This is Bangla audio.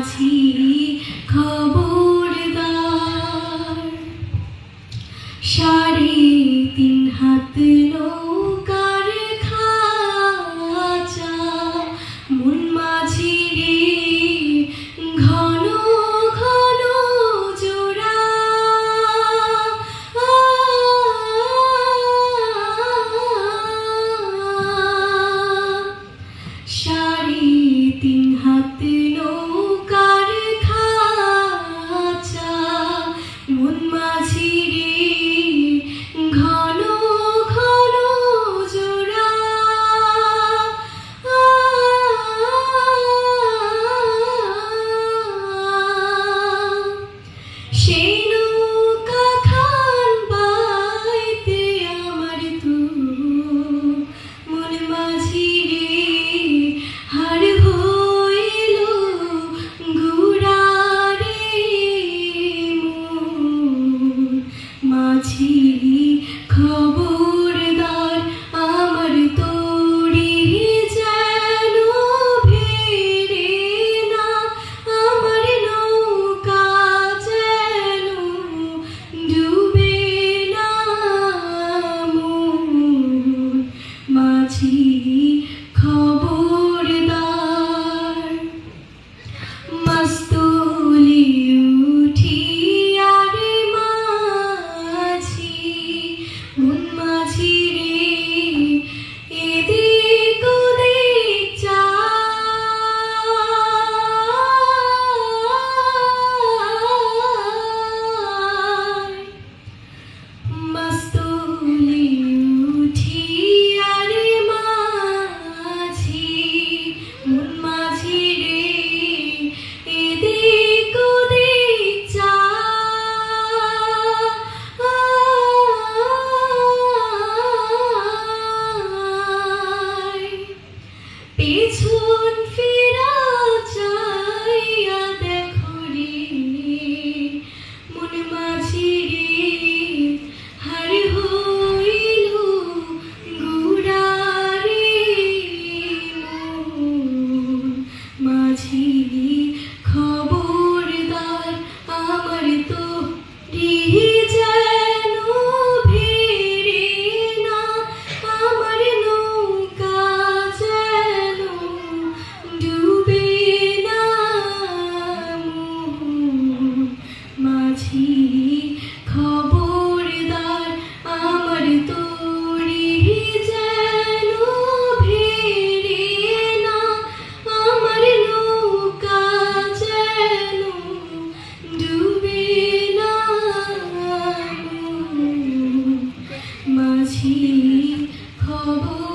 মাঝি খবরদার, ৩.৫ হাত নৌকার খাঁচা, মন মাঝি রে ঘন ঘন জোড়া। ৩.৫ হাত নৌকার খাঁচা, মন মাঝি রে ঘন ঘন জোড়া। সেই নৌকা খান বাইতে আমার তো মন মাঝি রে হার হইল গুড়া রে। মন মাঝি খবরদার, আমার তরি যেন ভেড়ে না, আমার নৌকা যেন ডুবে না। মন মাঝি খবরদার, মাস্তুলি উঠিয়া রে মাঝি, মন মাঝি রে এদিক ওদিক চায়। মাস্তুলি উঠিয়া রে মাঝি, মন মাঝি রে এদিক ওদিক চায়। পেছন ফিরা চাইয়া দেখো রে, মন মাঝি রে হার হইল গুড়া রে। মন মাঝি খবরদার, আমার তরি যেন ভেড়ে না, আমার নৌকা যেন ডুবে না। মন মাঝি খবরদার, আমার তরি যেন ভেড়ে না, আমার নৌকা যেন ডুবে না। মন মাঝি খবর